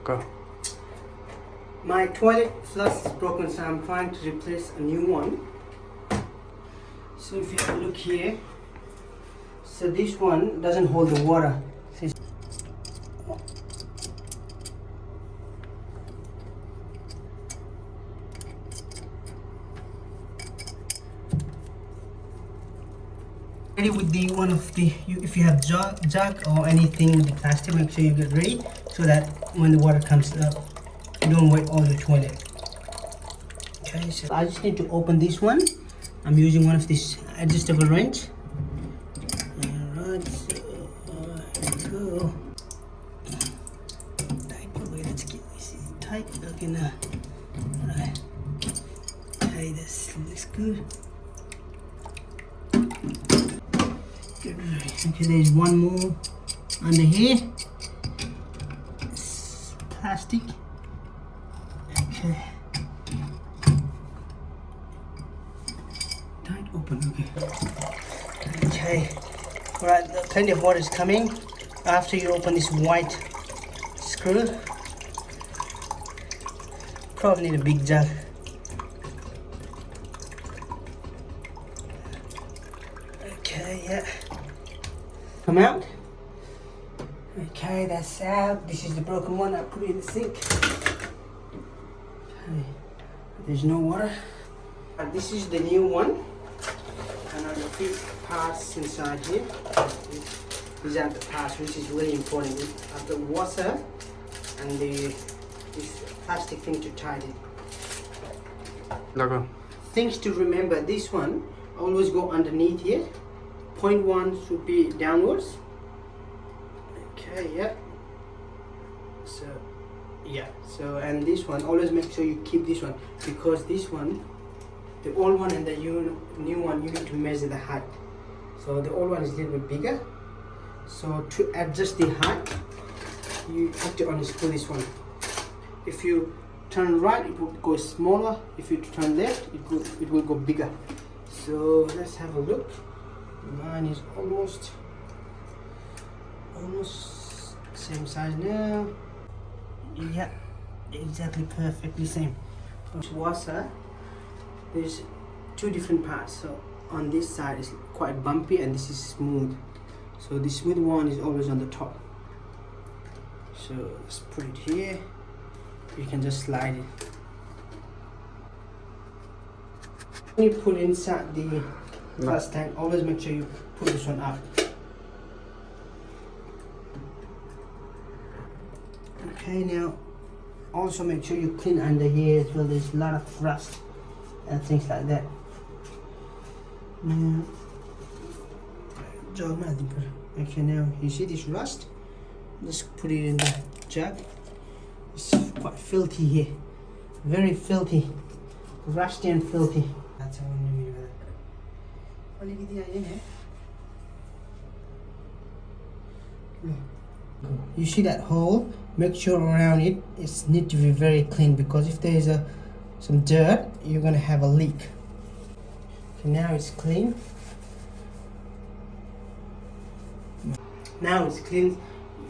Go. My toilet flush is broken, so I'm trying to replace a new one. So if you have a look here, so this one doesn't hold the water. See? Ready with the one of the, if you have jug or anything with the plastic, make sure you get ready so that when the water comes up, you don't wet all the toilet. Okay, so I just need to open this one. I'm using one of these adjustable wrench. Alright, so let's go. Tight, okay, let's get this tight. Okay, now. Alright. Okay, this looks good. Okay, there's one more under here. It's plastic. Okay. Tight open, okay. Okay. Alright, plenty of water is coming after you open this white screw. Probably need a big jug. Okay, yeah. Come out. Okay, that's out. This is the broken one. I put it in the sink. Okay. There's no water. This is the new one. And I have a few parts inside here. These are the parts, which is really important. We have the water and this plastic thing to tie it. Go. Things to remember: this one always go underneath here. Point one should be downwards. Okay, yeah. So, yeah. So, and this one, always make sure you keep this one, because this one, the old one and the new one, you need to measure the height. So the old one is a little bit bigger. So to adjust the height, you have to unscrew this one. If you turn right, it will go smaller. If you turn left, it will go bigger. So let's have a look. Mine is almost same size now. Yeah, exactly perfectly same. Washer, there's two different parts. So on this side is quite bumpy and this is smooth. So the smooth one is always on the top. So let's put it here. You can just slide it. When you put inside the flush tank, always make sure you put this one up. Okay, now also make sure you clean under here as well. There's a lot of rust and things like that. Now, okay, now you see this rust? Just put it in the jug. It's quite filthy here, very filthy, rusty and filthy. That's how I mean that. You see that hole? Make sure around it needs to be very clean, because if there is some dirt, you're gonna have a leak. Okay, now it's clean. Now it's clean.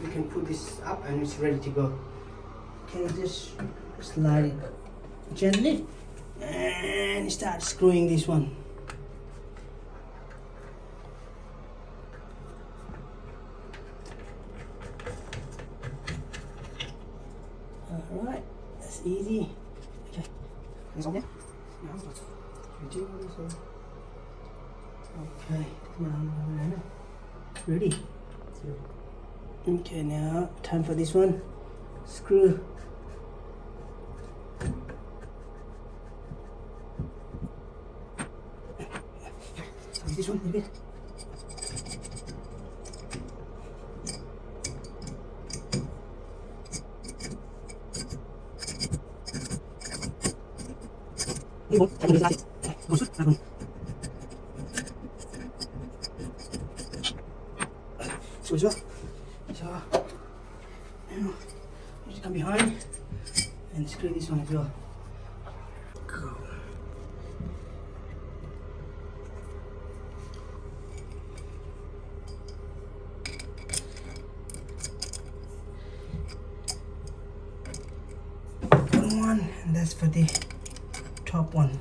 You can put this up and it's ready to go. Can you just slide it gently and start screwing this one. Alright, that's easy. Okay. Okay, come on. Ready? Okay, now time for this one. Screw. This one a bit. So now you just come behind and screw this one as well. Go. that's for the top one.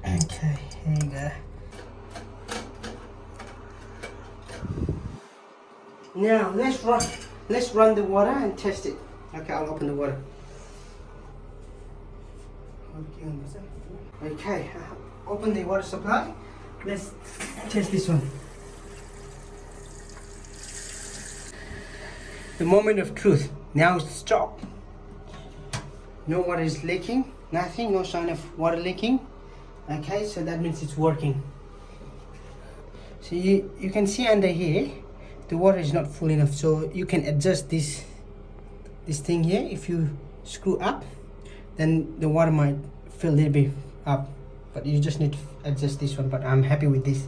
Okay, here you go. Now let's run the water and test it. Okay, I'll open the water. Okay, open the water supply. Let's test this one. The moment of truth. Now it's stopped. No water is leaking. Nothing. No sign of water leaking. Okay, so that means it's working. So you can see under here, the water is not full enough. So you can adjust this thing here. If you screw up, then the water might fill a little bit up. But you just need to adjust this one. But I'm happy with this.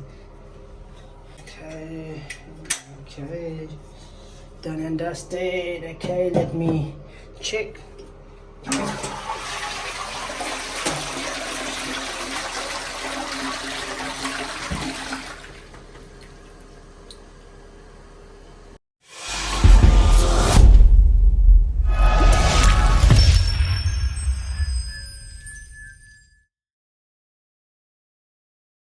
Okay. Done and dusted. Okay, let me check.